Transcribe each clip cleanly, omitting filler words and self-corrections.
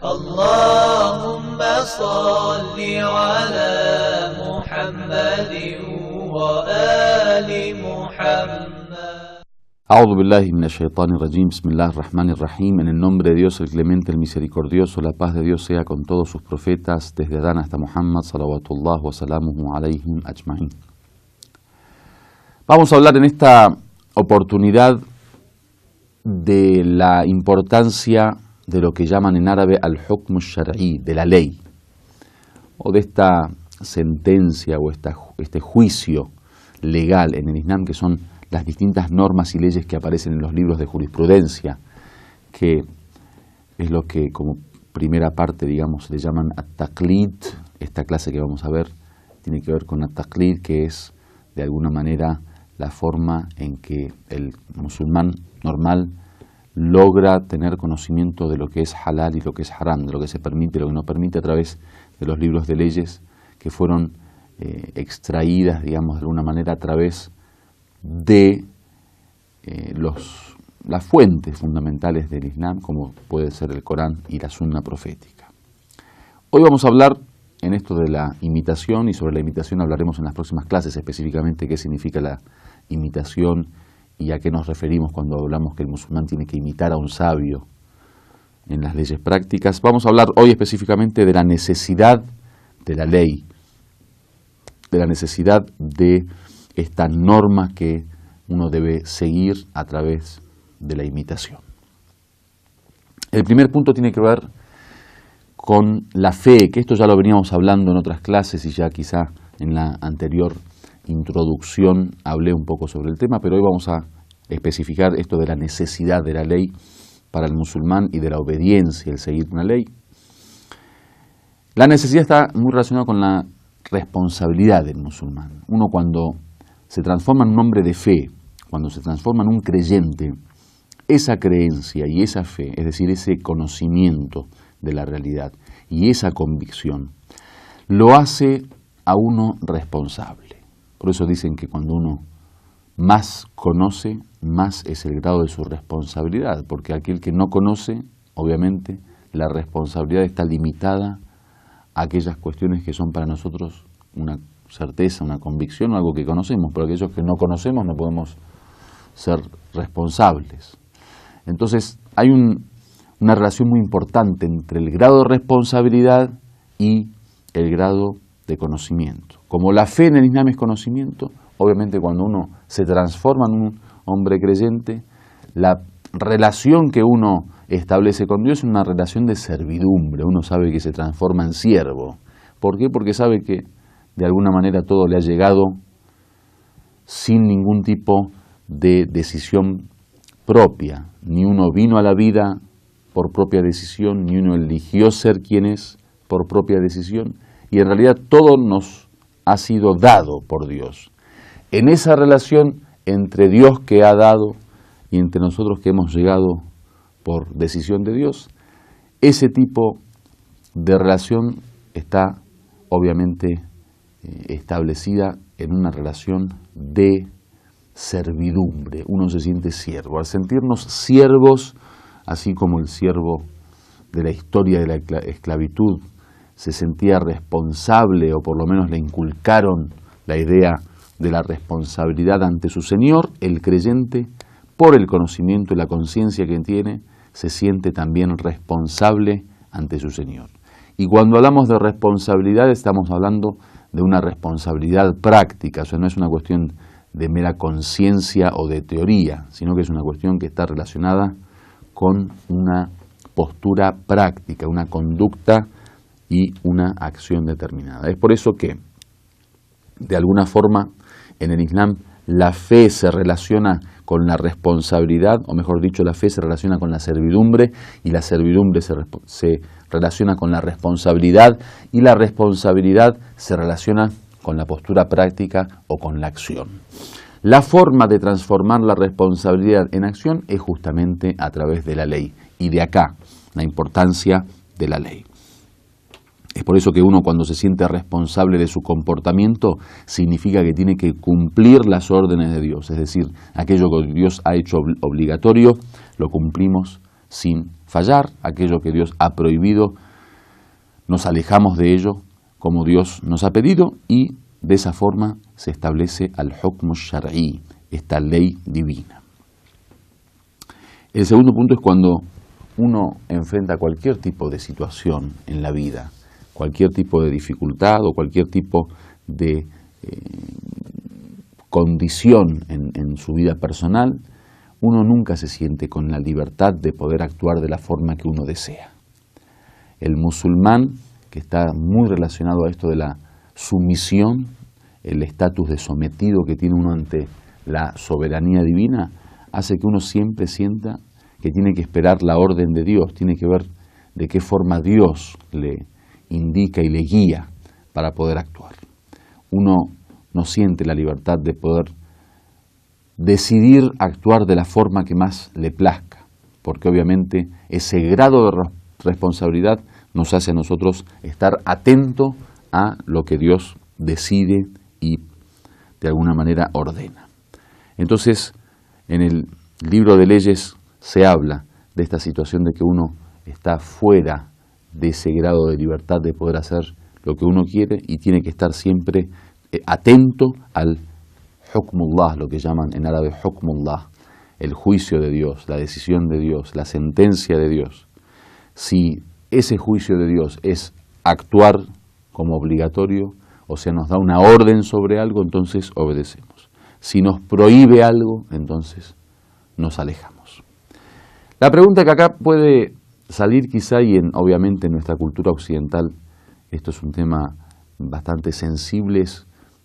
اللهم صل على محمد وآل محمد. A'udhu billahi minash shaitanir rajim. Bismillahir rahmanir rahim. En el nombre de Dios, el clemente, el misericordioso, la paz de Dios sea con todos sus profetas, desde Adán hasta Muhammad, salawatullah wa salamuhu alayhim ajma'in. Vamos a hablar en esta oportunidad de la importancia de lo que llaman en árabe al-hukm al-shar'i, de la ley, o de esta sentencia o este juicio legal en el Islam, que son las distintas normas y leyes que aparecen en los libros de jurisprudencia, que es lo que como primera parte, digamos, le llaman at-taqlid. Esta clase que vamos a ver tiene que ver con at-taqlid, que es de alguna manera la forma en que el musulmán normal logra tener conocimiento de lo que es halal y lo que es haram, de lo que se permite y lo que no permite, a través de los libros de leyes que fueron extraídas, digamos, de alguna manera a través de las fuentes fundamentales del Islam, como puede ser el Corán y la Sunna profética. Hoy vamos a hablar en esto de la imitación, y sobre la imitación hablaremos en las próximas clases, específicamente qué significa la imitación y a qué nos referimos cuando hablamos que el musulmán tiene que imitar a un sabio en las leyes prácticas. Vamos a hablar hoy específicamente de la necesidad de la ley, de la necesidad de estas normas que uno debe seguir a través de la imitación. El primer punto tiene que ver con la fe, que esto ya lo veníamos hablando en otras clases y ya quizá en la anterior introducción hablé un poco sobre el tema, pero hoy vamos a especificar esto de la necesidad de la ley para el musulmán y de la obediencia, el seguir una ley. La necesidad está muy relacionada con la responsabilidad del musulmán. Uno, cuando se transforma en un hombre de fe, cuando se transforma en un creyente, esa creencia y esa fe, es decir, ese conocimiento de la realidad y esa convicción, lo hace a uno responsable. Por eso dicen que cuando uno más conoce, más es el grado de su responsabilidad, porque aquel que no conoce, obviamente, la responsabilidad está limitada a aquellas cuestiones que son para nosotros una certeza, una convicción, algo que conocemos, pero aquellos que no conocemos no podemos ser responsables. Entonces hay una relación muy importante entre el grado de responsabilidad y el grado de conocimiento. Como la fe en el Islam es conocimiento, obviamente cuando uno se transforma en un hombre creyente, la relación que uno establece con Dios es una relación de servidumbre. Uno sabe que se transforma en siervo. ¿Por qué? Porque sabe que de alguna manera todo le ha llegado sin ningún tipo de decisión propia. Ni uno vino a la vida por propia decisión, ni uno eligió ser quien es por propia decisión, y en realidad todo nos ha sido dado por Dios. En esa relación entre Dios que ha dado y entre nosotros que hemos llegado por decisión de Dios, ese tipo de relación está obviamente establecida en una relación de servidumbre. Uno se siente siervo. Al sentirnos siervos, así como el siervo de la historia de la esclavitud se sentía responsable, o por lo menos le inculcaron la idea de la responsabilidad ante su Señor, el creyente, por el conocimiento y la conciencia que tiene, se siente también responsable ante su Señor. Y cuando hablamos de responsabilidad, estamos hablando de una responsabilidad práctica. O sea, no es una cuestión de mera conciencia o de teoría, sino que es una cuestión que está relacionada con una postura práctica, una conducta y una acción determinada. Es por eso que, de alguna forma, en el Islam la fe se relaciona con la responsabilidad, o mejor dicho, la fe se relaciona con la servidumbre, y la servidumbre se relaciona con la responsabilidad, y la responsabilidad se relaciona con la postura práctica o con la acción. La forma de transformar la responsabilidad en acción es justamente a través de la ley, y de acá la importancia de la ley. Es por eso que uno, cuando se siente responsable de su comportamiento, significa que tiene que cumplir las órdenes de Dios. Es decir, aquello que Dios ha hecho obligatorio, lo cumplimos sin fallar. Aquello que Dios ha prohibido, nos alejamos de ello como Dios nos ha pedido, y de esa forma se establece al-hukm al-shar'i, esta ley divina. El segundo punto es cuando uno enfrenta cualquier tipo de situación en la vida, cualquier tipo de dificultad o cualquier tipo de condición en su vida personal, uno nunca se siente con la libertad de poder actuar de la forma que uno desea. El musulmán, que está muy relacionado a esto de la sumisión, el estatus de sometido que tiene uno ante la soberanía divina, hace que uno siempre sienta que tiene que esperar la orden de Dios, tiene que ver de qué forma Dios le indica y le guía para poder actuar. Uno no siente la libertad de poder decidir actuar de la forma que más le plazca, porque obviamente ese grado de responsabilidad nos hace a nosotros estar atento a lo que Dios decide y de alguna manera ordena. Entonces, en el libro de leyes se habla de esta situación de que uno está fuera de ese grado de libertad de poder hacer lo que uno quiere y tiene que estar siempre atento al hukmullah, lo que llaman en árabe hukmullah, el juicio de Dios, la decisión de Dios, la sentencia de Dios. Si ese juicio de Dios es actuar como obligatorio, o sea, nos da una orden sobre algo, entonces obedecemos. Si nos prohíbe algo, entonces nos alejamos. La pregunta que acá puede salir quizá, y obviamente en nuestra cultura occidental, esto es un tema bastante sensible,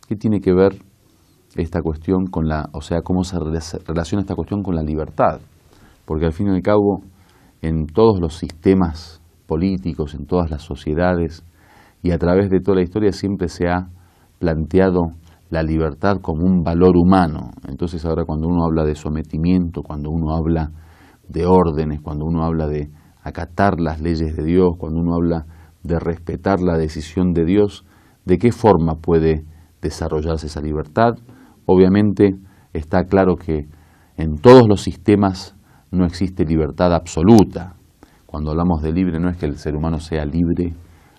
¿qué tiene que ver esta cuestión con cómo se relaciona esta cuestión con la libertad? Porque al fin y al cabo, en todos los sistemas políticos, en todas las sociedades y a través de toda la historia siempre se ha planteado la libertad como un valor humano. Entonces ahora cuando uno habla de sometimiento, cuando uno habla de órdenes, cuando uno habla de acatar las leyes de Dios, cuando uno habla de respetar la decisión de Dios, ¿de qué forma puede desarrollarse esa libertad? Obviamente está claro que en todos los sistemas no existe libertad absoluta. Cuando hablamos de libre no es que el ser humano sea libre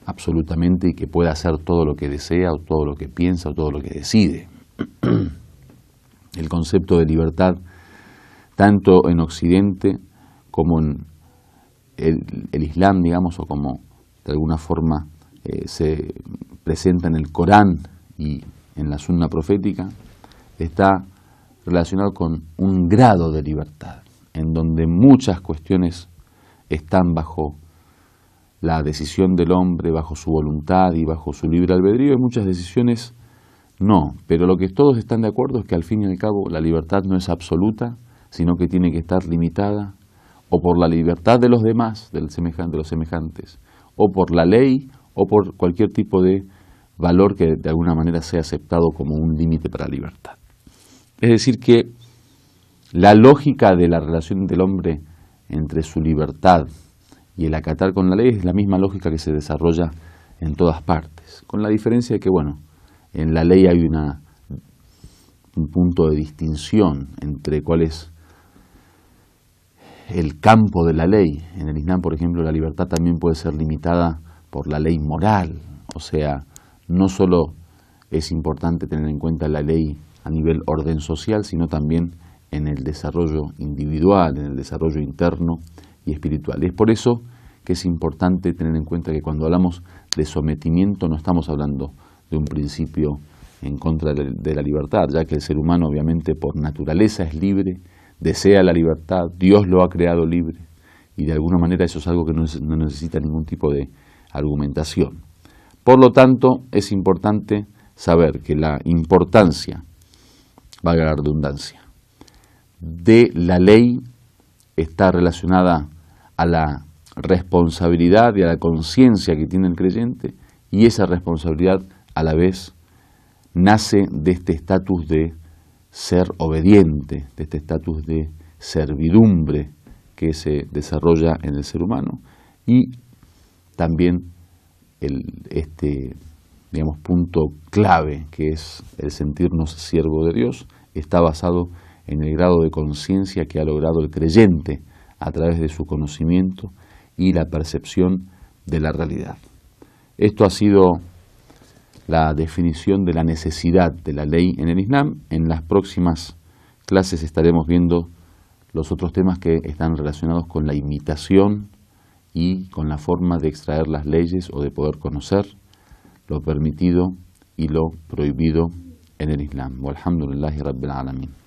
absolutamente y que pueda hacer todo lo que desea o todo lo que piensa o todo lo que decide. El concepto de libertad, tanto en Occidente como en el Islam, digamos, o como de alguna forma se presenta en el Corán y en la Sunna profética, está relacionado con un grado de libertad, en donde muchas cuestiones están bajo la decisión del hombre, bajo su voluntad y bajo su libre albedrío, y muchas decisiones no. Pero lo que todos están de acuerdo es que al fin y al cabo la libertad no es absoluta, sino que tiene que estar limitada o por la libertad de los demás, de los semejantes, o por la ley, o por cualquier tipo de valor que de alguna manera sea aceptado como un límite para la libertad. Es decir que la lógica de la relación del hombre entre su libertad y el acatar con la ley es la misma lógica que se desarrolla en todas partes, con la diferencia de que, bueno, en la ley hay un punto de distinción entre cuál es el campo de la ley. En el Islam, por ejemplo, la libertad también puede ser limitada por la ley moral, o sea, no solo es importante tener en cuenta la ley a nivel orden social, sino también en el desarrollo individual, en el desarrollo interno y espiritual. Y es por eso que es importante tener en cuenta que cuando hablamos de sometimiento no estamos hablando de un principio en contra de la libertad, ya que el ser humano obviamente por naturaleza es libre, desea la libertad, Dios lo ha creado libre, y de alguna manera eso es algo que no necesita ningún tipo de argumentación. Por lo tanto, es importante saber que la importancia, valga la redundancia, de la ley está relacionada a la responsabilidad y a la conciencia que tiene el creyente, y esa responsabilidad a la vez nace de este estatus de ser obediente, de este estatus de servidumbre que se desarrolla en el ser humano, y también digamos, punto clave que es el sentirnos siervo de Dios está basado en el grado de conciencia que ha logrado el creyente a través de su conocimiento y la percepción de la realidad. Esto ha sido la definición de la necesidad de la ley en el Islam. En las próximas clases estaremos viendo los otros temas que están relacionados con la imitación y con la forma de extraer las leyes o de poder conocer lo permitido y lo prohibido en el Islam. Walhamdulillahi Rabbil Alamin.